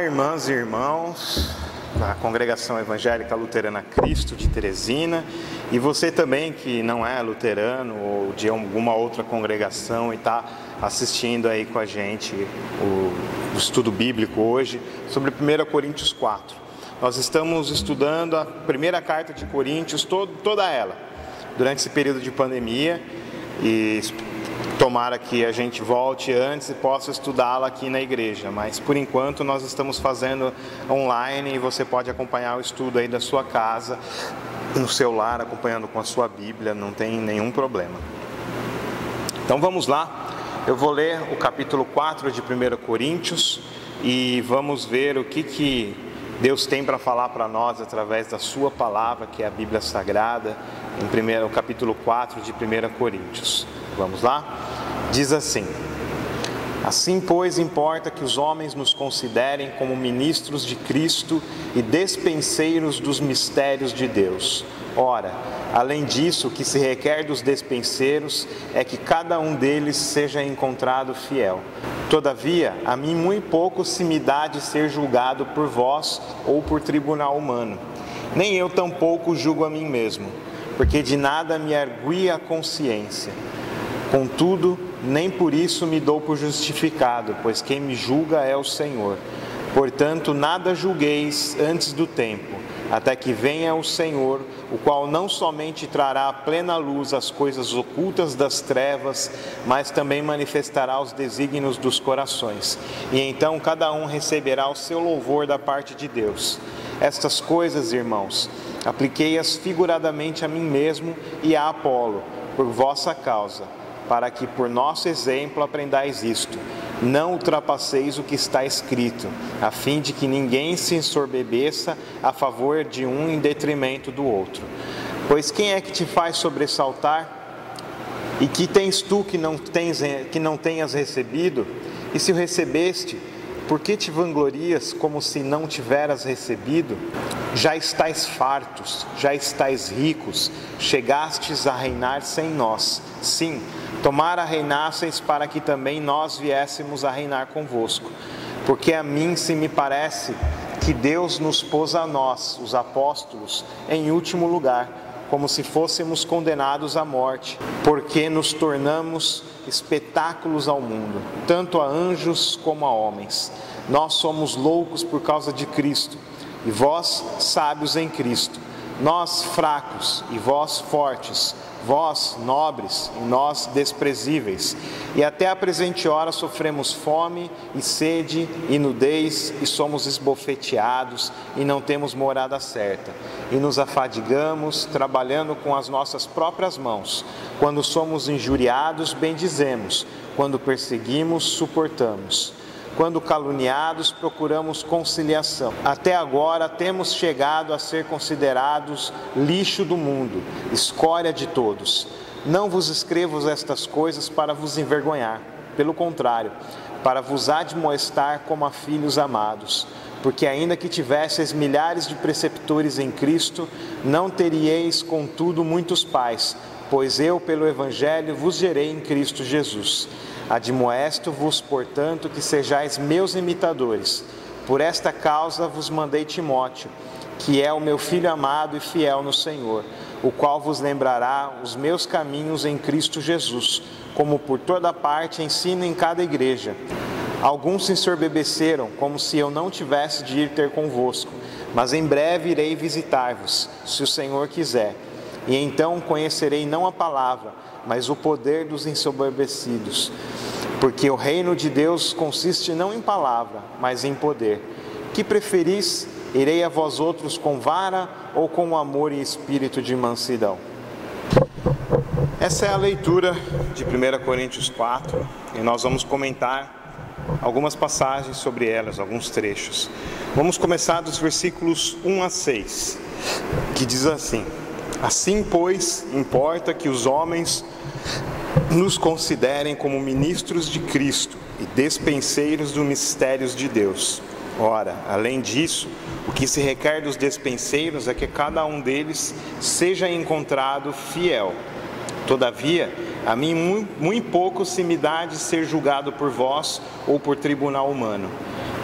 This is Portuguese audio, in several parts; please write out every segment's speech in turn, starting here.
Olá, irmãs e irmãos da Congregação Evangélica Luterana Cristo de Teresina, e você também que não é luterano ou de alguma outra congregação e está assistindo aí com a gente o estudo bíblico hoje sobre 1 Coríntios 4. Nós estamos estudando a primeira carta de Coríntios, toda ela, durante esse período de pandemia, e tomara que a gente volte antes e possa estudá-la aqui na igreja, mas por enquanto nós estamos fazendo online e você pode acompanhar o estudo aí da sua casa, no celular, acompanhando com a sua Bíblia, não tem nenhum problema. Então vamos lá, eu vou ler o capítulo 4 de 1 Coríntios e vamos ver o que Deus tem para falar para nós através da sua palavra, que é a Bíblia Sagrada, em o capítulo 4 de 1 Coríntios. Vamos lá? Diz assim: assim, pois, importa que os homens nos considerem como ministros de Cristo e despenseiros dos mistérios de Deus. Ora, além disso, o que se requer dos despenseiros é que cada um deles seja encontrado fiel. Todavia, a mim muito pouco se me dá de ser julgado por vós ou por tribunal humano. Nem eu tampouco julgo a mim mesmo, porque de nada me argui a consciência. Contudo, nem por isso me dou por justificado, pois quem me julga é o Senhor. Portanto, nada julgueis antes do tempo, até que venha o Senhor, o qual não somente trará à plena luz as coisas ocultas das trevas, mas também manifestará os desígnios dos corações. E então cada um receberá o seu louvor da parte de Deus. Estas coisas, irmãos, apliquei-as figuradamente a mim mesmo e a Apolo, por vossa causa, para que por nosso exemplo aprendais isto: não ultrapasseis o que está escrito, a fim de que ninguém se ensorbebeça a favor de um em detrimento do outro. Pois quem é que te faz sobressaltar? E que tens tu que não tenhas recebido? E se o recebeste, por que te vanglorias como se não tiveras recebido? Já estais fartos, já estais ricos, chegastes a reinar sem nós. Sim, tomara reinasseis para que também nós viéssemos a reinar convosco. Porque a mim se me parece que Deus nos pôs a nós, os apóstolos, em último lugar, como se fôssemos condenados à morte, porque nos tornamos espetáculos ao mundo, tanto a anjos como a homens. Nós somos loucos por causa de Cristo, e vós sábios em Cristo. Nós fracos e vós fortes, vós nobres e nós desprezíveis. E até a presente hora sofremos fome e sede e nudez, e somos esbofeteados e não temos morada certa. E nos afadigamos trabalhando com as nossas próprias mãos. Quando somos injuriados, bendizemos. Quando perseguimos, suportamos. Quando caluniados, procuramos conciliação. Até agora temos chegado a ser considerados lixo do mundo, escória de todos. Não vos escrevo estas coisas para vos envergonhar, pelo contrário, para vos admoestar como a filhos amados. Porque ainda que tivesseis milhares de preceptores em Cristo, não teríeis, contudo, muitos pais, pois eu, pelo Evangelho, vos gerei em Cristo Jesus. Admoesto-vos, portanto, que sejais meus imitadores. Por esta causa vos mandei Timóteo, que é o meu filho amado e fiel no Senhor, o qual vos lembrará os meus caminhos em Cristo Jesus, como por toda parte ensino em cada igreja. Alguns se ensoberbeceram, como se eu não tivesse de ir ter convosco, mas em breve irei visitar-vos, se o Senhor quiser. E então conhecerei não a palavra, mas o poder dos ensoberbecidos. Porque o reino de Deus consiste não em palavra, mas em poder. Que preferis? Irei a vós outros com vara ou com amor e espírito de mansidão? Essa é a leitura de 1 Coríntios 4 e nós vamos comentar algumas passagens sobre elas, alguns trechos. Vamos começar dos versículos 1 a 6, que diz assim: assim, pois, importa que os homens nos considerem como ministros de Cristo e despenseiros dos mistérios de Deus. Ora, além disso, o que se requer dos despenseiros é que cada um deles seja encontrado fiel. Todavia, a mim muito pouco se me dá de ser julgado por vós ou por tribunal humano.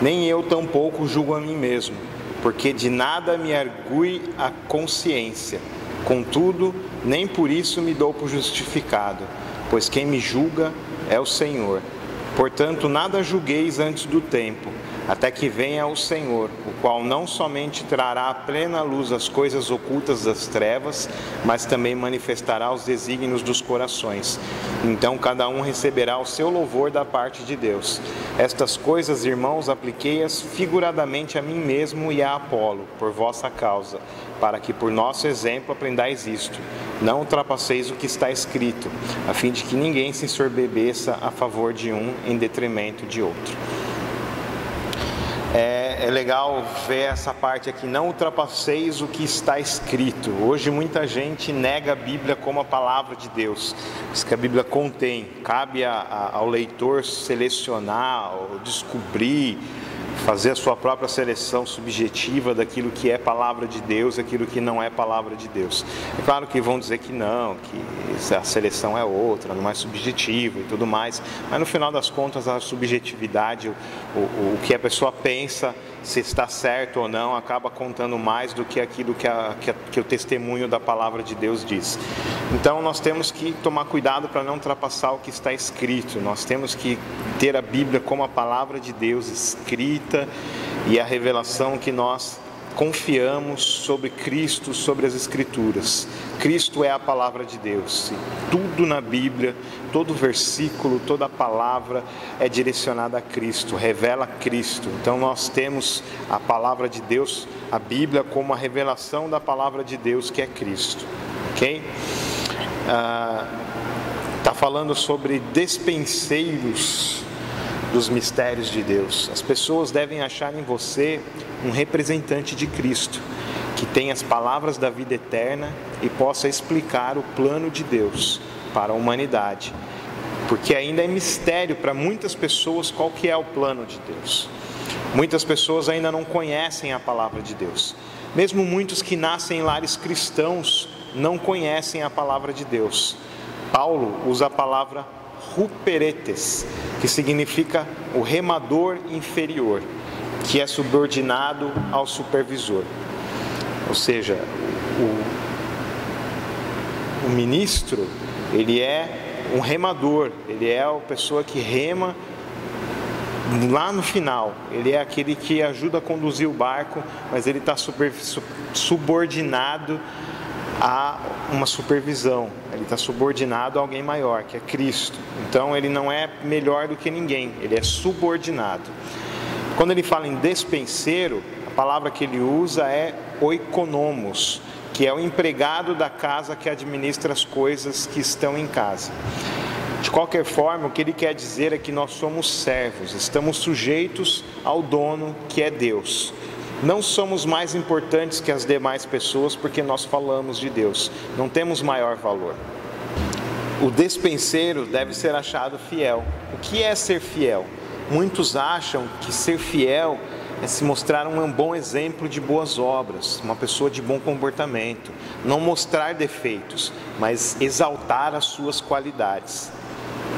Nem eu tampouco julgo a mim mesmo, porque de nada me argue a consciência. Contudo, nem por isso me dou por justificado, pois quem me julga é o Senhor. Portanto, nada julgueis antes do tempo, até que venha o Senhor, o qual não somente trará à plena luz as coisas ocultas das trevas, mas também manifestará os desígnios dos corações. Então cada um receberá o seu louvor da parte de Deus. Estas coisas, irmãos, apliquei-as figuradamente a mim mesmo e a Apolo, por vossa causa, para que por nosso exemplo aprendais isto. Não ultrapasseis o que está escrito, a fim de que ninguém se ensorbebeça a favor de um em detrimento de outro. É legal ver essa parte aqui, não ultrapasseis o que está escrito. Hoje muita gente nega a Bíblia como a palavra de Deus, diz que a Bíblia contém, cabe ao leitor selecionar, ou descobrir, fazer a sua própria seleção subjetiva daquilo que é palavra de Deus, aquilo que não é palavra de Deus. É claro que vão dizer que não, que a seleção é outra, não é subjetiva e tudo mais, mas no final das contas a subjetividade, o que a pessoa pensa, se está certo ou não, acaba contando mais do que aquilo que o testemunho da palavra de Deus diz. Então nós temos que tomar cuidado para não ultrapassar o que está escrito. Nós temos que ter a Bíblia como a palavra de Deus escrita e a revelação que nós confiamos sobre Cristo, sobre as Escrituras. Cristo é a palavra de Deus. E tudo na Bíblia, todo versículo, toda palavra é direcionada a Cristo, revela Cristo. Então nós temos a palavra de Deus, a Bíblia, como a revelação da palavra de Deus, que é Cristo. Ok? Está falando sobre despenseiros dos mistérios de Deus. As pessoas devem achar em você um representante de Cristo, que tem as palavras da vida eterna e possa explicar o plano de Deus para a humanidade, porque ainda é mistério para muitas pessoas qual que é o plano de Deus. Muitas pessoas ainda não conhecem a palavra de Deus. Mesmo muitos que nascem em lares cristãos não conhecem a palavra de Deus. Paulo usa a palavra ruperetes, que significa o remador inferior, que é subordinado ao supervisor. Ou seja, o ministro, ele é um remador, ele é a pessoa que rema lá no final. Ele é aquele que ajuda a conduzir o barco, mas ele está subordinado a uma supervisão, ele está subordinado a alguém maior, que é Cristo. Então ele não é melhor do que ninguém, ele é subordinado. Quando ele fala em despenseiro, a palavra que ele usa é oikonomos, que é o empregado da casa que administra as coisas que estão em casa. De qualquer forma, o que ele quer dizer é que nós somos servos, estamos sujeitos ao dono, que é Deus. Não somos mais importantes que as demais pessoas porque nós falamos de Deus. Não temos maior valor. O despenseiro deve ser achado fiel. O que é ser fiel? Muitos acham que ser fiel é se mostrar um bom exemplo de boas obras, uma pessoa de bom comportamento. Não mostrar defeitos, mas exaltar as suas qualidades.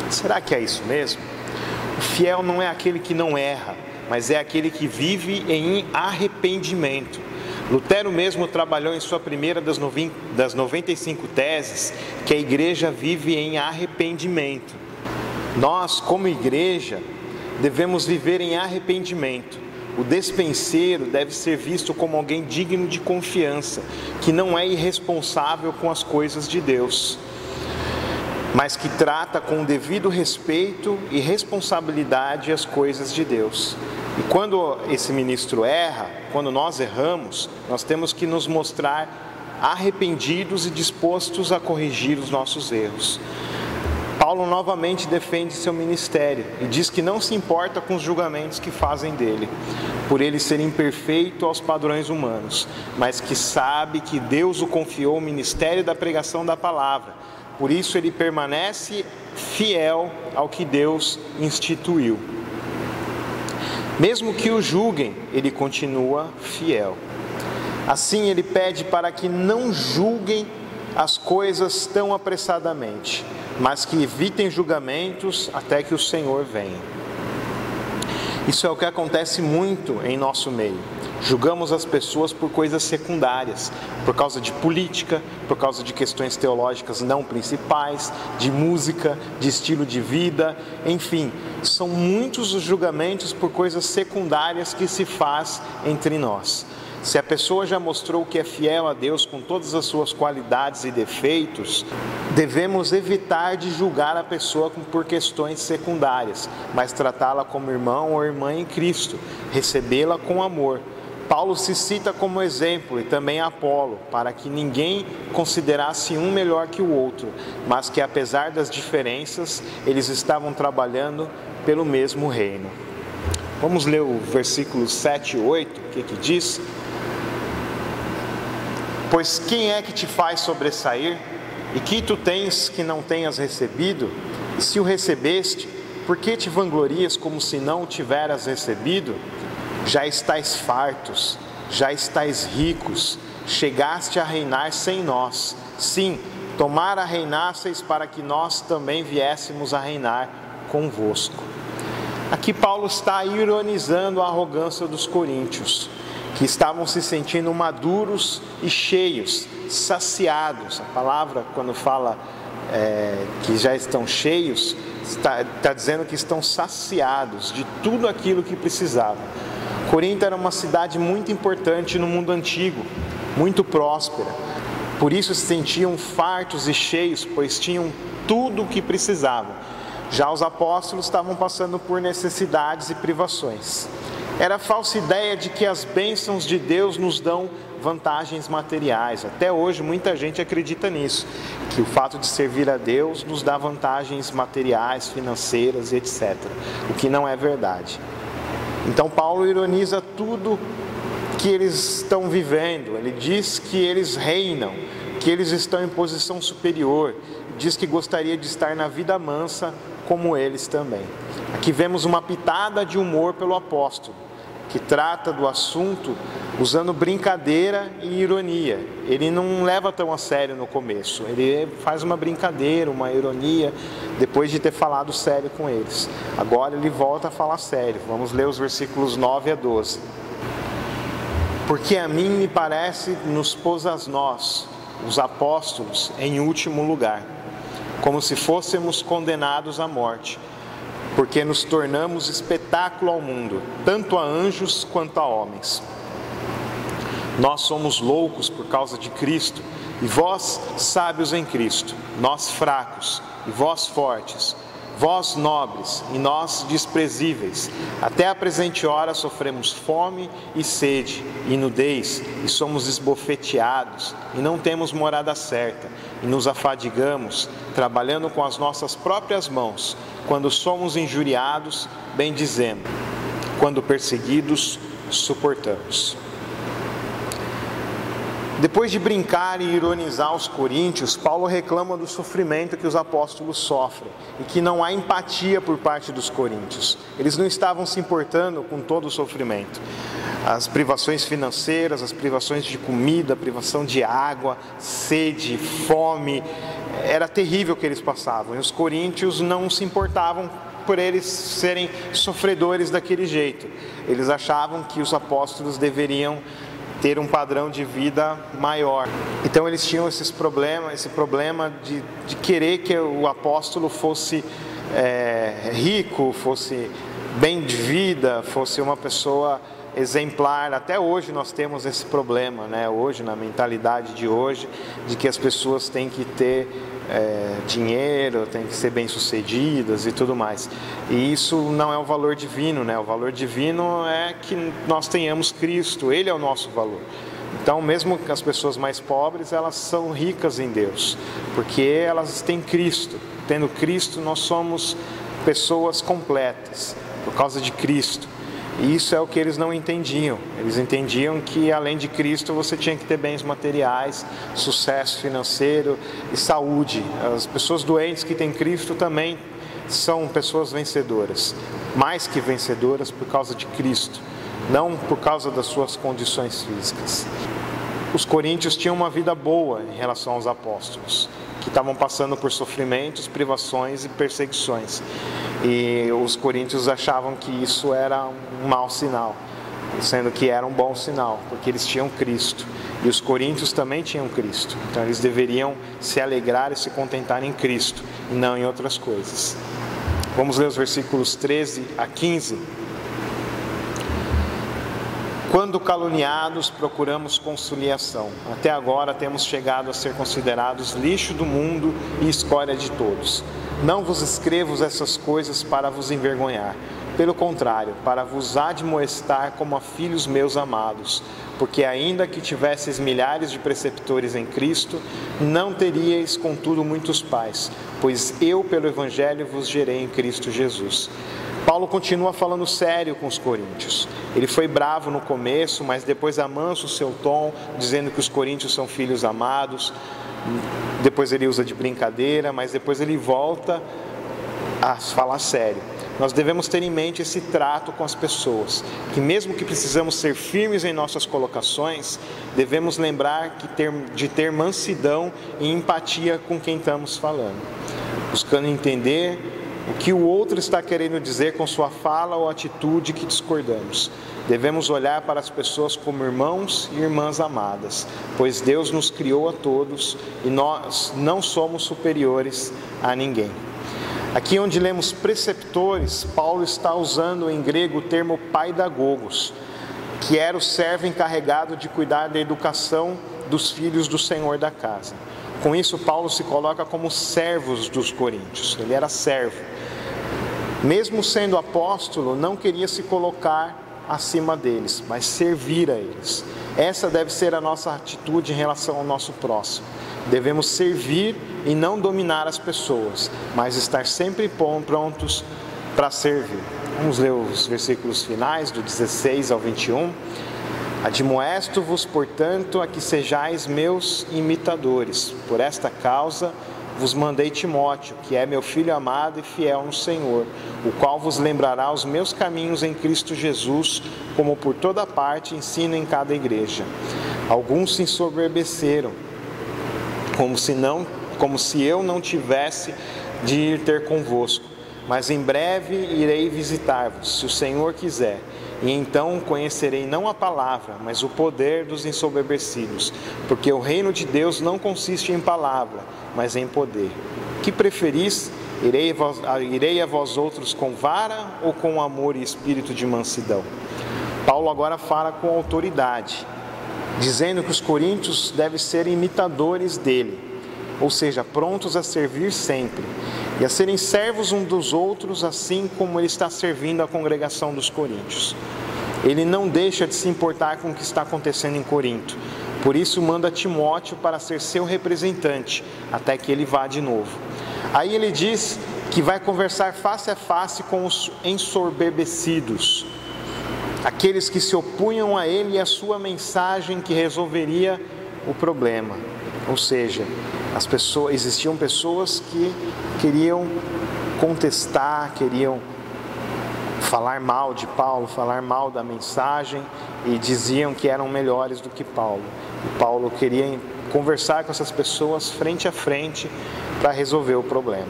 Será que é isso mesmo? O fiel não é aquele que não erra, mas é aquele que vive em arrependimento. Lutero mesmo trabalhou em sua primeira das 95 teses, que a igreja vive em arrependimento. Nós, como igreja, devemos viver em arrependimento. O despenseiro deve ser visto como alguém digno de confiança, que não é irresponsável com as coisas de Deus, mas que trata com o devido respeito e responsabilidade as coisas de Deus. E quando esse ministro erra, quando nós erramos, nós temos que nos mostrar arrependidos e dispostos a corrigir os nossos erros. Paulo novamente defende seu ministério e diz que não se importa com os julgamentos que fazem dele, por ele ser imperfeito aos padrões humanos, mas que sabe que Deus o confiou o ministério da pregação da palavra. Por isso ele permanece fiel ao que Deus instituiu. Mesmo que o julguem, ele continua fiel. Assim ele pede para que não julguem as coisas tão apressadamente, mas que evitem julgamentos até que o Senhor venha. Isso é o que acontece muito em nosso meio. Julgamos as pessoas por coisas secundárias, por causa de política, por causa de questões teológicas não principais, de música, de estilo de vida, enfim, são muitos os julgamentos por coisas secundárias que se faz entre nós. Se a pessoa já mostrou que é fiel a Deus com todas as suas qualidades e defeitos, devemos evitar de julgar a pessoa por questões secundárias, mas tratá-la como irmão ou irmã em Cristo, recebê-la com amor. Paulo se cita como exemplo e também Apolo, para que ninguém considerasse um melhor que o outro, mas que apesar das diferenças, eles estavam trabalhando pelo mesmo reino. Vamos ler o versículo 7 e 8, o que diz? Pois quem é que te faz sobressair? E que tu tens que não tenhas recebido? E se o recebeste, por que te vanglorias como se não o tiveras recebido? Já estais fartos, já estais ricos, chegaste a reinar sem nós. Sim, tomara reinasseis para que nós também viéssemos a reinar convosco. Aqui Paulo está ironizando a arrogância dos coríntios, que estavam se sentindo maduros e cheios, saciados. A palavra, quando fala que já estão cheios, está dizendo que estão saciados de tudo aquilo que precisavam. Corinto era uma cidade muito importante no mundo antigo, muito próspera. Por isso se sentiam fartos e cheios, pois tinham tudo o que precisavam. Já os apóstolos estavam passando por necessidades e privações. Era a falsa ideia de que as bênçãos de Deus nos dão vantagens materiais. Até hoje muita gente acredita nisso, que o fato de servir a Deus nos dá vantagens materiais, financeiras, etc. O que não é verdade. Então Paulo ironiza tudo que eles estão vivendo. Ele diz que eles reinam, que eles estão em posição superior. Diz que gostaria de estar na vida mansa como eles também. Aqui vemos uma pitada de humor pelo apóstolo, que trata do assunto usando brincadeira e ironia. Ele não leva tão a sério no começo, ele faz uma brincadeira, uma ironia, depois de ter falado sério com eles. Agora ele volta a falar sério. Vamos ler os versículos 9 a 12. Porque a mim me parece nos pôs a nós, os apóstolos, em último lugar, como se fôssemos condenados à morte, porque nos tornamos espetáculo ao mundo, tanto a anjos quanto a homens. Nós somos loucos por causa de Cristo, e vós sábios em Cristo, nós fracos, e vós fortes, vós nobres, e nós desprezíveis. Até a presente hora sofremos fome e sede, e nudez, e somos esbofeteados, e não temos morada certa, e nos afadigamos, trabalhando com as nossas próprias mãos. Quando somos injuriados, bendizemos. Quando perseguidos, suportamos. Depois de brincar e ironizar os coríntios, Paulo reclama do sofrimento que os apóstolos sofrem e que não há empatia por parte dos coríntios. Eles não estavam se importando com todo o sofrimento. As privações financeiras, as privações de comida, a privação de água, sede, fome, era terrível o que eles passavam. E os coríntios não se importavam por eles serem sofredores daquele jeito. Eles achavam que os apóstolos deveriam ter um padrão de vida maior. Então eles tinham esse problema de querer que o apóstolo fosse rico, fosse bem de vida, fosse uma pessoa exemplar. Até hoje nós temos esse problema, né? Hoje, na mentalidade de hoje, de que as pessoas têm que ter dinheiro, têm que ser bem-sucedidas e tudo mais. E isso não é o valor divino, né? O valor divino é que nós tenhamos Cristo, Ele é o nosso valor. Então, mesmo que as pessoas mais pobres, elas são ricas em Deus, porque elas têm Cristo. Tendo Cristo, nós somos pessoas completas, por causa de Cristo. E isso é o que eles não entendiam. Eles entendiam que além de Cristo você tinha que ter bens materiais, sucesso financeiro e saúde. As pessoas doentes que têm Cristo também são pessoas vencedoras, mais que vencedoras por causa de Cristo, não por causa das suas condições físicas. Os coríntios tinham uma vida boa em relação aos apóstolos, que estavam passando por sofrimentos, privações e perseguições. E os coríntios achavam que isso era um mau sinal, sendo que era um bom sinal, porque eles tinham Cristo. E os coríntios também tinham Cristo. Então eles deveriam se alegrar e se contentar em Cristo, e não em outras coisas. Vamos ler os versículos 13 a 15. Quando caluniados, procuramos conciliação. Até agora temos chegado a ser considerados lixo do mundo e escória de todos. Não vos escrevo essas coisas para vos envergonhar. Pelo contrário, para vos admoestar como a filhos meus amados. Porque ainda que tivesseis milhares de preceptores em Cristo, não teríeis contudo muitos pais, pois eu pelo Evangelho vos gerei em Cristo Jesus. Paulo continua falando sério com os coríntios. Ele foi bravo no começo, mas depois amansa o seu tom, dizendo que os coríntios são filhos amados. Depois ele usa de brincadeira, mas depois ele volta a falar sério. Nós devemos ter em mente esse trato com as pessoas, que mesmo que precisamos ser firmes em nossas colocações, devemos lembrar de ter mansidão e empatia com quem estamos falando, buscando entender o que o outro está querendo dizer com sua fala ou atitude que discordamos. Devemos olhar para as pessoas como irmãos e irmãs amadas, pois Deus nos criou a todos e nós não somos superiores a ninguém. Aqui onde lemos preceptores, Paulo está usando em grego o termo paidagogos, que era o servo encarregado de cuidar da educação dos filhos do senhor da casa. Com isso, Paulo se coloca como servos dos coríntios. Ele era servo. Mesmo sendo apóstolo, não queria se colocar acima deles, mas servir a eles. Essa deve ser a nossa atitude em relação ao nosso próximo. Devemos servir e não dominar as pessoas, mas estar sempre prontos para servir. Vamos ler os versículos finais, do 16 ao 21. Admoesto-vos, portanto, a que sejais meus imitadores. Por esta causa vos mandei Timóteo, que é meu filho amado e fiel no Senhor, o qual vos lembrará os meus caminhos em Cristo Jesus, como por toda parte ensino em cada igreja. Alguns se ensoberbeceram, como se eu não tivesse de ir ter convosco, mas em breve irei visitar-vos, se o Senhor quiser, e então conhecerei não a palavra, mas o poder dos ensoberbecidos, porque o reino de Deus não consiste em palavra, mas em poder. Que preferis? Irei a vós outros com vara ou com amor e espírito de mansidão? Paulo agora fala com autoridade, dizendo que os coríntios devem ser imitadores dele, ou seja, prontos a servir sempre, e a serem servos uns dos outros, assim como ele está servindo a congregação dos coríntios. Ele não deixa de se importar com o que está acontecendo em Corinto, por isso manda Timóteo para ser seu representante, até que ele vá de novo. Aí ele diz que vai conversar face a face com os ensoberbecidos, aqueles que se opunham a ele e a sua mensagem que resolveria o problema. Ou seja, existiam pessoas que queriam contestar, queriam falar mal de Paulo, falar mal da mensagem e diziam que eram melhores do que Paulo. E Paulo queria conversar com essas pessoas frente a frente para resolver o problema.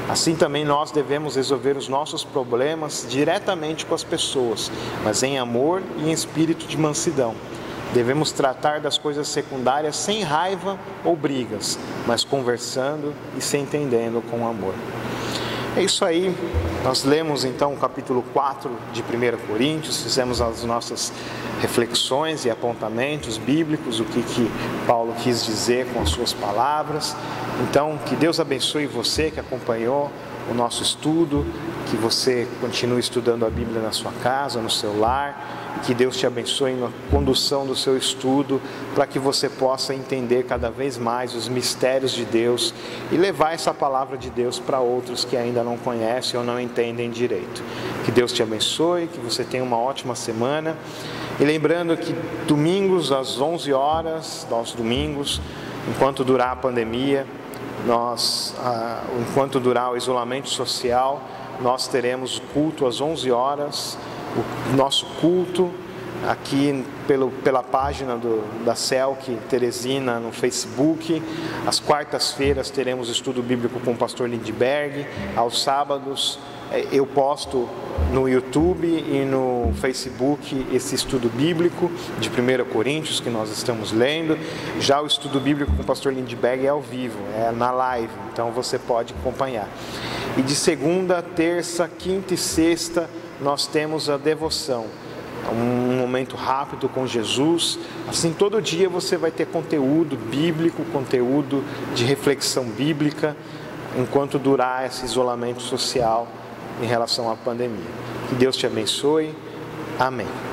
Assim também nós devemos resolver os nossos problemas diretamente com as pessoas, mas em amor e em espírito de mansidão. Devemos tratar das coisas secundárias sem raiva ou brigas, mas conversando e se entendendo com amor. É isso aí, nós lemos então o capítulo 4 de 1 Coríntios, fizemos as nossas reflexões e apontamentos bíblicos, o que Paulo quis dizer com as suas palavras. Então, que Deus abençoe você que acompanhou o nosso estudo, que você continue estudando a Bíblia na sua casa, no seu lar, e que Deus te abençoe na condução do seu estudo, para que você possa entender cada vez mais os mistérios de Deus e levar essa palavra de Deus para outros que ainda não conhecem ou não entendem direito. Que Deus te abençoe, que você tenha uma ótima semana. E lembrando que domingos às 11 horas, aos domingos, enquanto durar a pandemia, enquanto durar o isolamento social, nós teremos culto às 11 horas, o nosso culto aqui pela página da CELC Teresina no Facebook. Às quartas-feiras teremos estudo bíblico com o pastor Lindbergh, aos sábados eu posto no YouTube e no Facebook esse estudo bíblico de 1 Coríntios que nós estamos lendo. Já o estudo bíblico com o pastor Lindbergh é ao vivo, é na live, então você pode acompanhar. E de segunda, terça, quinta e sexta nós temos a devoção, um momento rápido com Jesus. Assim, todo dia você vai ter conteúdo bíblico, conteúdo de reflexão bíblica, enquanto durar esse isolamento social em relação à pandemia. Que Deus te abençoe. Amém.